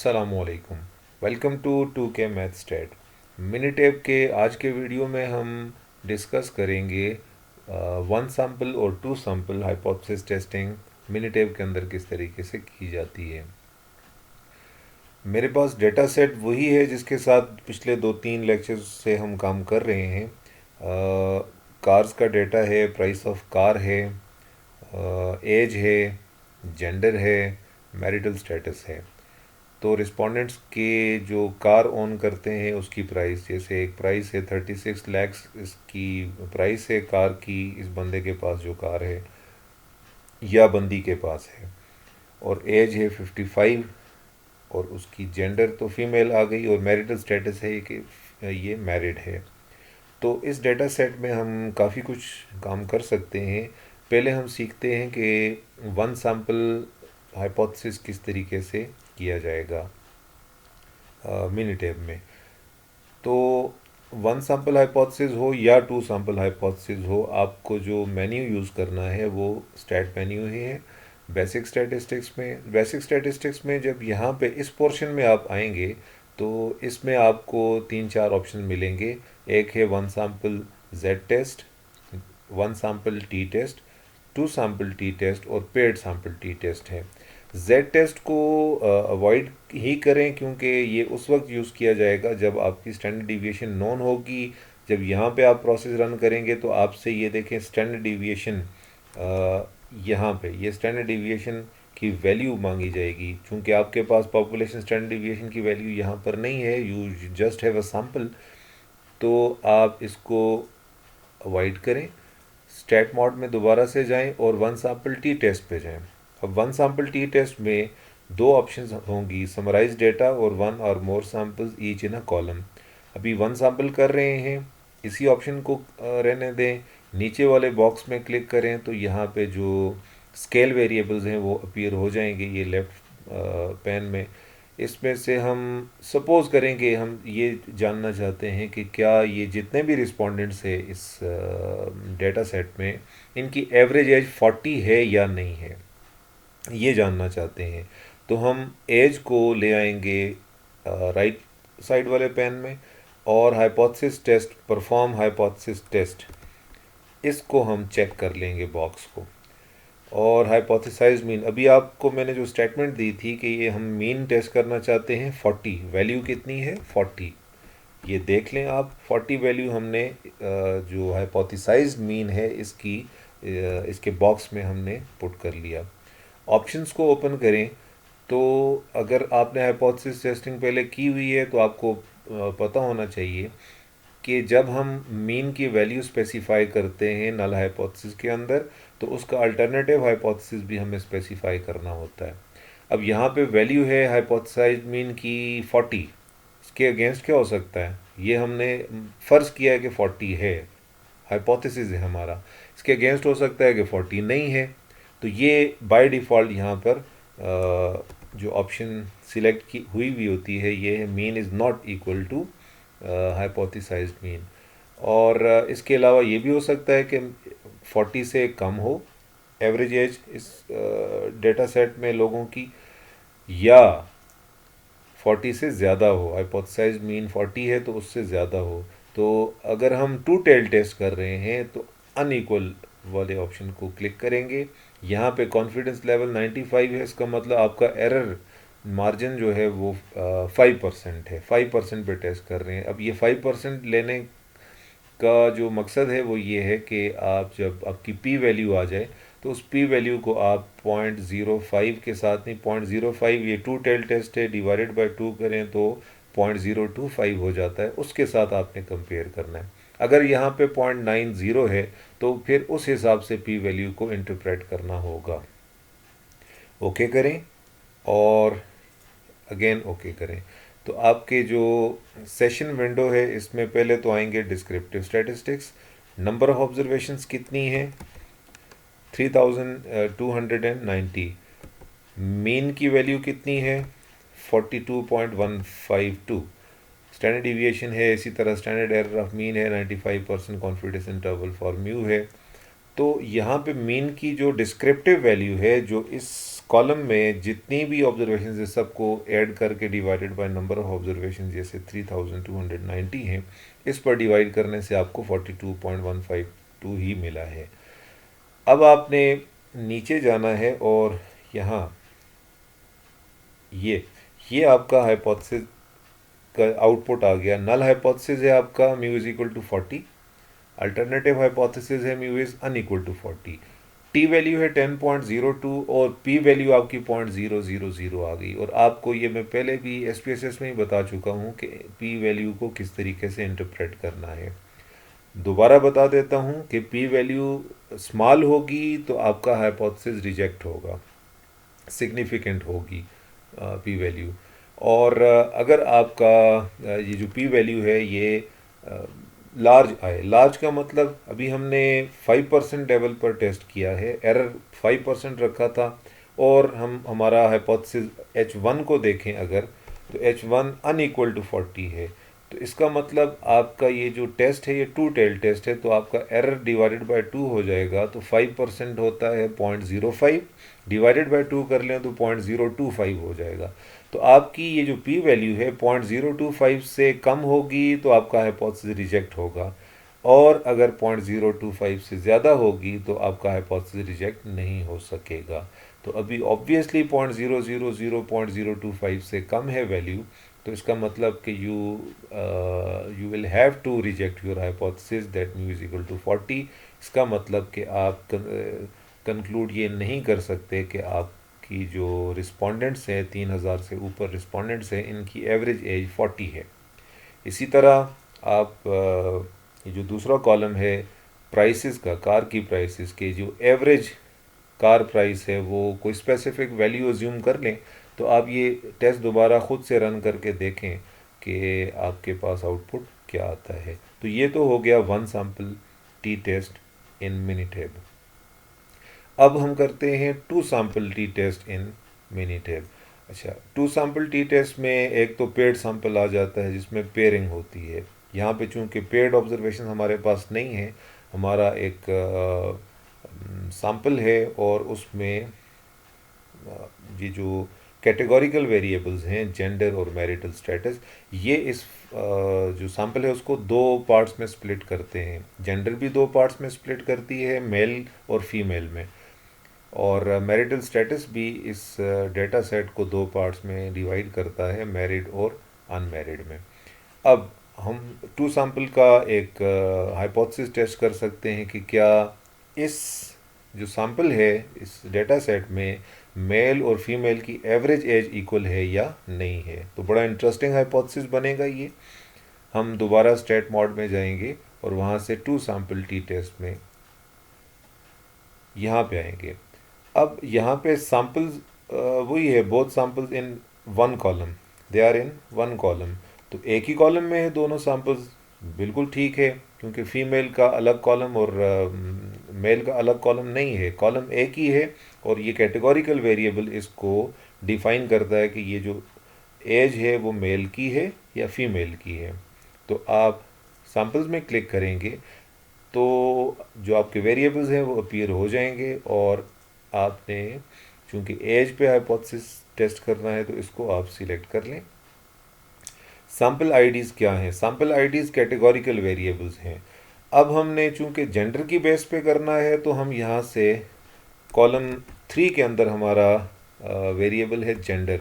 अस्सलामुअलैकुम। Welcome to 2K math stat. Minitab के आज के वीडियो में हम डिस्कस करेंगे वन सैम्पल और two sample hypothesis testing Minitab के अंदर किस तरीके से की जाती है। मेरे पास डेटा सेट वही है जिसके साथ पिछले 2-3 लेक्चर्स से हम काम कर रहे हैं। कार्स का डेटा है, प्राइस ऑफ कार है, एज है, जेंडर है, मैरिटल स्टेटस है। तो रिस्पोंडेंट्स के जो कार ओन करते हैं उसकी प्राइस, जैसे एक प्राइस है 36 लाख, इसकी प्राइस है कार की, इस बंदे के पास जो कार है या बंदी के पास है, और एज है 55, और उसकी जेंडर तो फीमेल आ गई, और मैरिटल स्टेटस है कि ये मैरिड है। तो इस डेटा सेट में हम काफ़ी कुछ काम कर सकते हैं। पहले हम सीखते हैं कि वन सैम्पल हाइपोथेसिस किस तरीके से किया जाएगा मिनीटेप में। तो वन सैम्पल हाइपोथेसिस हो या टू सैम्पल हाइपोथेसिस हो, आपको जो मेन्यू यूज़ करना है वो स्टैट मेन्यू ही है। बेसिक स्टैटिस्टिक्स में जब यहाँ पे इस पोर्शन में आप आएंगे तो इसमें आपको 3-4 ऑप्शन मिलेंगे। एक है one sample Z test, one sample T test, two sample T test और पेड सैम्पल टी टेस्ट है। जेड टेस्ट को अवॉइड ही करें, क्योंकि ये उस वक्त यूज़ किया जाएगा जब आपकी स्टैंडर्ड डिविएशन नॉन होगी। जब यहाँ पे आप प्रोसेस रन करेंगे तो आपसे ये देखें स्टैंडर्ड डिविएशन, यहाँ पे ये स्टैंडर्ड डिविएशन की वैल्यू मांगी जाएगी। चूँकि आपके पास पॉपुलेशन स्टैंडर्ड डिविएशन की वैल्यू यहाँ पर नहीं है, you just have a sample, तो आप इसको अवॉइड करें। स्टैट मोड में दोबारा से जाएं और वन सैम्पल टी टेस्ट पे जाएं। अब वन सैम्पल टी टेस्ट में दो ऑप्शंस होंगी, समराइज डेटा और वन और more samples each in a column. अभी वन सैम्पल कर रहे हैं, इसी ऑप्शन को रहने दें। नीचे वाले बॉक्स में क्लिक करें तो यहाँ पे जो स्केल वेरिएबल्स हैं वो अपीयर हो जाएंगे, ये लेफ़्ट पैन में। इसमें से हम सपोज़ करेंगे, हम ये जानना चाहते हैं कि क्या ये जितने भी रिस्पोंडेंट्स हैं इस डेटा सेट में, इनकी एवरेज एज 40 है या नहीं है, ये जानना चाहते हैं। तो हम एज को ले आएंगे राइट साइड वाले पैन में, और hypothesis test, perform hypothesis test, इसको हम चेक कर लेंगे बॉक्स को। और हाइपोथेसाइज मीन, अभी आपको मैंने जो स्टेटमेंट दी थी कि ये हम मीन टेस्ट करना चाहते हैं 40, वैल्यू कितनी है 40, ये देख लें आप 40 वैल्यू हमने जो हाइपोथेसाइज मीन है इसके बॉक्स में हमने पुट कर लिया। ऑप्शंस को ओपन करें तो अगर आपने हाइपोथेसिस टेस्टिंग पहले की हुई है तो आपको पता होना चाहिए कि जब हम मीन की वैल्यू स्पेसिफाई करते हैं नल हाइपोथेसिस के अंदर, तो उसका अल्टरनेटिव हाइपोथेसिस भी हमें स्पेसिफाई करना होता है। अब यहाँ पे वैल्यू है हाइपोथेसाइज्ड मीन की 40, इसके अगेंस्ट क्या हो सकता है, ये हमने फ़र्ज़ किया है कि 40 है, हाइपोथेसिस है हमारा, इसके अगेंस्ट हो सकता है कि 40 नहीं है। तो ये बाय डिफ़ॉल्ट यहाँ पर जो ऑप्शन सिलेक्ट की हुई होती है, ये है mean is not equal to hypothesized mean. और इसके अलावा ये भी हो सकता है कि 40 से कम हो एवरेज एज इस डेटा सेट में लोगों की, या 40 से ज़्यादा हो, हाइपोथेसाइज्ड मीन 40 है तो उससे ज़्यादा हो। तो अगर हम टू टेल टेस्ट कर रहे हैं तो अनइक्वल वाले ऑप्शन को क्लिक करेंगे। यहाँ पे कॉन्फिडेंस लेवल 95 है, इसका मतलब आपका एरर मार्जिन जो है वो 5% है, 5% पे टेस्ट कर रहे हैं। अब ये 5% लेने का जो मकसद है वो ये है कि आप जब आपकी पी वैल्यू आ जाए तो उस पी वैल्यू को आप 0.05 के साथ नहीं, 0.05 ये टू टेल टेस्ट है, डिवाइडेड बाय 2 करें तो 0.025 हो जाता है, उसके साथ आपने कंपेयर करना है। अगर यहाँ पे 0.90 है तो फिर उस हिसाब से पी वैल्यू को इंटरप्रेट करना होगा। ओके करें और अगेन ओके करें। तो आपके जो सेशन विंडो है इसमें पहले तो आएंगे descriptive statistics, number of observations कितनी है 3290, मीन की वैल्यू कितनी है 42.152, स्टैंडर्ड डिविएशन है, इसी तरह स्टैंडर्ड एरर ऑफ मीन है 95% कॉन्फिडेंस इंटरवल फॉर म्यू है। तो यहाँ पे मीन की जो डिस्क्रिप्टिव वैल्यू है जो इस कॉलम में जितनी भी ऑब्जर्वेशन है सबको ऐड करके divided by number of observation, जैसे 3290 हैं, इस पर डिवाइड करने से आपको 42.152 ही मिला है। अब आपने नीचे जाना है और यहाँ ये आपका हाइपोथेसिस का आउटपुट आ गया। नल हाइपोथेसिस है आपका mu is equal to 40, alternative hypothesis है mu is unequal to 40। T value है 10.02 और पी वैल्यू आपकी 0.000 आ गई। और आपको ये मैं पहले भी एसपीएसएस में ही बता चुका हूँ कि पी वैल्यू को किस तरीके से इंटरप्रेट करना है। दोबारा बता देता हूँ कि पी वैल्यू स्मॉल होगी तो आपका हाइपोथेसिस रिजेक्ट होगा, सिग्निफिकेंट होगी पी वैल्यू। और अगर आपका ये जो पी वैल्यू है ये लार्ज आए, लार्ज का मतलब अभी हमने 5% लेवल पर टेस्ट किया है, एरर 5% रखा था, और हम हमारा हाइपोथेसिस H1 को देखें अगर, तो H1 अनइक्वल टू 40 है। तो इसका मतलब आपका ये जो टेस्ट है ये टू टेल टेस्ट है, तो आपका एरर डिवाइडेड बाय 2 हो जाएगा। तो 5% होता है 0.05, डिवाइडेड बाय 2 कर लें तो 0.025 हो जाएगा। तो आपकी ये जो पी वैल्यू है 0.025 से कम होगी तो आपका हाइपोथेसिस रिजेक्ट होगा, और अगर 0.025 से ज़्यादा होगी तो आपका हाइपोथेसिस रिजेक्ट नहीं हो सकेगा। तो अभी ऑब्वियसली 0.000 से कम है वैल्यू, तो इसका मतलब कि you will have to reject your hypothesis that mu is equal to 40। इसका मतलब कि आप कंक्लूड ये नहीं कर सकते कि आपकी जो रिस्पोंडेंट्स हैं, 3000 से ऊपर रिस्पोंडेंट्स हैं, इनकी एवरेज एज 40 है। इसी तरह आप ये जो दूसरा कॉलम है प्राइसेस का, कार की प्राइसेस के, जो एवरेज कार प्राइस है वो कोई स्पेसिफिक वैल्यू अज्यूम कर लें, तो आप ये टेस्ट दोबारा ख़ुद से रन करके देखें कि आपके पास आउटपुट क्या आता है। तो ये तो हो गया वन सैम्पल टी टेस्ट इन मिनीटेब। अब हम करते हैं टू सैम्पल टी टेस्ट इन मिनीटेब। अच्छा, टू सैम्पल टी टेस्ट में एक तो पेड सैम्पल आ जाता है जिसमें पेयरिंग होती है। यहाँ पे चूँकि पेड ऑब्जर्वेशन हमारे पास नहीं है, हमारा एक सैम्पल है और उसमें ये जो कैटेगोरिकल वेरिएबल्स हैं, जेंडर और मैरिटल स्टेटस, ये इस जो सैम्पल है उसको दो पार्ट्स में स्प्लिट करते हैं। जेंडर भी दो पार्ट्स में स्प्लिट करती है, मेल और फीमेल में, और मैरिटल स्टेटस भी इस डेटा सेट को दो पार्ट्स में डिवाइड करता है, मैरिड और अनमैरिड में। अब हम टू सैम्पल का एक हाइपोथेसिस टेस्ट कर सकते हैं कि क्या इस जो सैम्पल है इस डेटा सेट में मेल और फीमेल की एवरेज एज इक्वल है या नहीं है। तो बड़ा इंटरेस्टिंग हाइपोथेसिस बनेगा ये। हम दोबारा स्टेट मोड में जाएंगे और वहाँ से टू सैम्पल टी टेस्ट में यहाँ पे आएंगे। अब यहाँ पे सैम्पल्स वही है, both samples in one column, they are in one column. तो एक ही कॉलम में है दोनों सैम्पल्स, बिल्कुल ठीक है, क्योंकि फीमेल का अलग कॉलम और मेल का अलग कॉलम नहीं है, कॉलम एक ही है। और ये कैटेगोरिकल वेरिएबल इसको डिफाइन करता है कि ये जो एज है वो मेल की है या फीमेल की है। तो आप सैम्पल्स में क्लिक करेंगे तो जो आपके वेरिएबल्स हैं वो अपीयर हो जाएंगे, और आपने चूँकि एज पे हाइपोथेसिस टेस्ट करना है तो इसको आप सिलेक्ट कर लें। सैम्पल आईडीज़ क्या हैं? सैम्पल आईडीज़ कैटेगोरिकल वेरिएबल्स हैं। अब हमने चूँकि जेंडर की बेस पे करना है तो हम यहाँ से कॉलम 3 के अंदर हमारा वेरिएबल है जेंडर,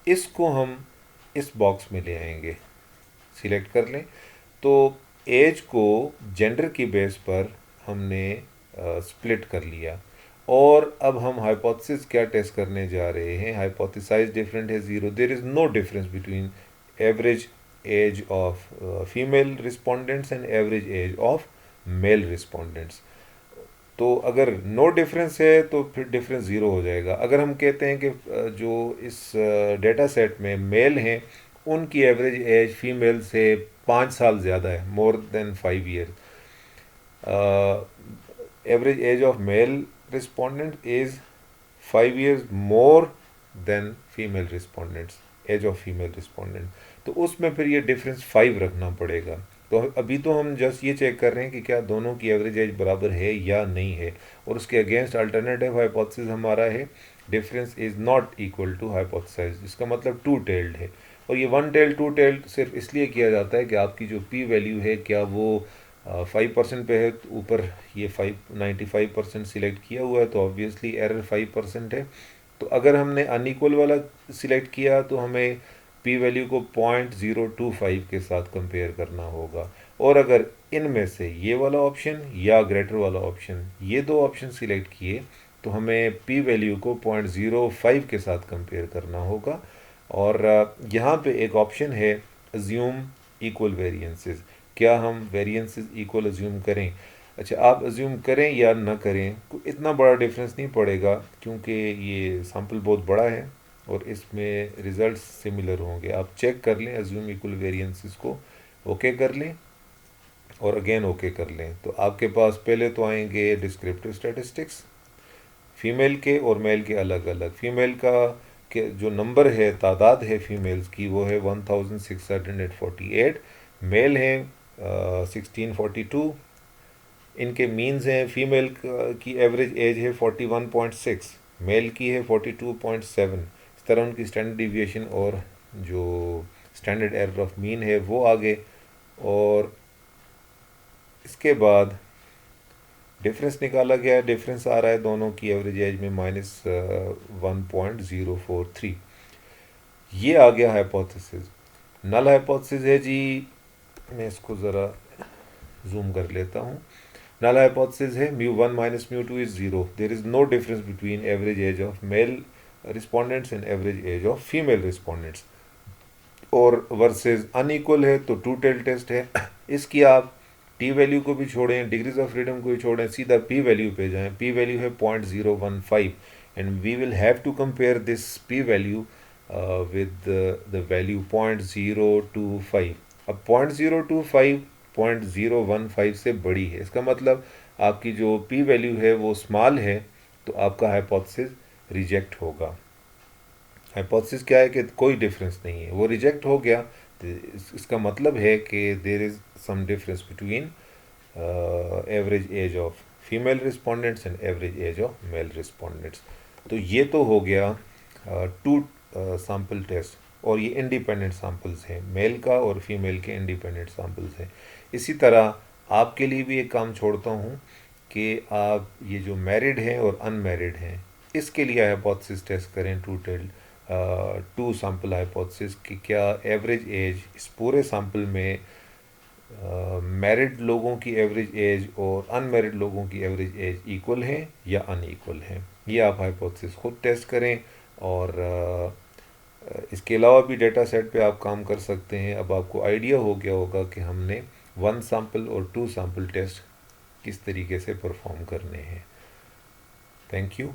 इसको हम इस बॉक्स में ले आएंगे, सिलेक्ट कर लें। तो एज को जेंडर की बेस पर हमने स्प्लिट कर लिया, और अब हम हाइपोथेसिस क्या टेस्ट करने जा रहे हैं? हाइपोथेसाइज डिफरेंट है 0, there is no difference between average age of female respondents and average age of male respondents. तो अगर नो डिफरेंस है तो फिर डिफरेंस 0 हो जाएगा। अगर हम कहते हैं कि जो इस डेटा सेट में मेल हैं उनकी एवरेज एज फीमेल से 5 साल ज़्यादा है, more than 5 year, average age of male respondent is 5 years more than female respondents, age of female respondent, तो उसमें फिर ये डिफरेंस 5 रखना पड़ेगा। तो अभी तो हम जस्ट ये चेक कर रहे हैं कि क्या दोनों की एवरेज एज बराबर है या नहीं है, और उसके अगेंस्ट अल्टरनेटिव हाइपोथेसिस हमारा है difference is not equal to hypothesize, इसका मतलब टू टेल्ड है। और ये वन टेल्ड टू टेल्ड सिर्फ इसलिए किया जाता है कि आपकी जो पी वैल्यू है क्या वो 5% पे है, तो ऊपर ये 95% सिलेक्ट किया हुआ है, तो ऑब्वियसली एरर 5% है। तो अगर हमने अनइक्वल वाला सिलेक्ट किया तो हमें पी वैल्यू को 0.025 के साथ कंपेयर करना होगा। और अगर इनमें से ये वाला ऑप्शन या ग्रेटर वाला ऑप्शन, ये दो ऑप्शन सिलेक्ट किए, तो हमें पी वैल्यू को 0.05 के साथ कंपेयर करना होगा। और यहाँ पे एक ऑप्शन है अज्यूम इक्वल वेरिएंसेस, क्या हम वेरिएंसेस इक्वल अज्यूम करें। अच्छा, आप अज्यूम करें या ना करें, इतना बड़ा डिफरेंस नहीं पड़ेगा क्योंकि ये सैम्पल बहुत बड़ा है और इसमें रिजल्ट्स सिमिलर होंगे। आप चेक कर लें अज्यूम इक्वल वेरिएंसेस को, ओके कर लें और अगेन ओके कर लें। तो आपके पास पहले तो आएंगे डिस्क्रिप्टिव स्टैटिस्टिक्स, फीमेल के और मेल के अलग अलग। फीमेल का के जो नंबर है, तादाद है फीमेल्स की, वो है 1648, मेल है 1642। इनके मीन्स हैं, फीमेल की एवरेज एज है 41.6, मेल की है 42.7। इस तरह उनकी स्टैंडर्ड डिविएशन और जो स्टैंडर्ड एरर ऑफ मीन है वो आगे। और इसके बाद डिफरेंस निकाला गया है, डिफरेंस आ रहा है दोनों की एवरेज एज में -1.043। ये आ गया हाइपोथेसिस। नल हाइपोथेसिस है जी, मैं इसको ज़रा जूम कर लेता हूँ। नल हाइपोथेसिस है μ1 minus μ2 is zero, there is no difference between average age of male respondents and average age of female respondents. और वर्सेस अनइक्वल है तो टू टेल टेस्ट है। इसकी आप टी वैल्यू को भी छोड़ें, डिग्रीज ऑफ फ्रीडम को भी छोड़ें, सीधा पी वैल्यू पे जाएं। पी वैल्यू है 0.015 and we will have to compare this P value with the value 0.025। अब 0.025 0.015 से बड़ी है, इसका मतलब आपकी जो पी वैल्यू है वो स्मॉल है, तो आपका हाइपोथेसिस रिजेक्ट होगा। हाइपोथेसिस क्या है कि कोई डिफरेंस नहीं है, वो रिजेक्ट हो गया, तो इसका मतलब है कि there is some difference between average age of female respondents and average age of male respondents. तो ये तो हो गया टू सैम्पल टेस्ट, और ये इंडिपेंडेंट सैम्पल्स हैं, मेल का और फीमेल के इंडिपेंडेंट सैम्पल्स हैं। इसी तरह आपके लिए भी एक काम छोड़ता हूँ कि आप ये जो मैरिड हैं और अनमैरिड हैं, इसके लिए हाइपोथेसिस टेस्ट करें टू सैम्पल हाइपोथेसिस कि क्या एवरेज एज इस पूरे सैम्पल में मैरिड लोगों की एवरेज एज और अनमैरिड लोगों की एवरेज एज इक्वल है या अनइक्वल है। ये आप हाइपोथेसिस खुद टेस्ट करें। और इसके अलावा भी डेटा सेट पे आप काम कर सकते हैं। अब आपको आइडिया हो गया होगा कि हमने वन सैम्पल और टू सैम्पल टेस्ट किस तरीके से परफॉर्म करने हैं। Thank you.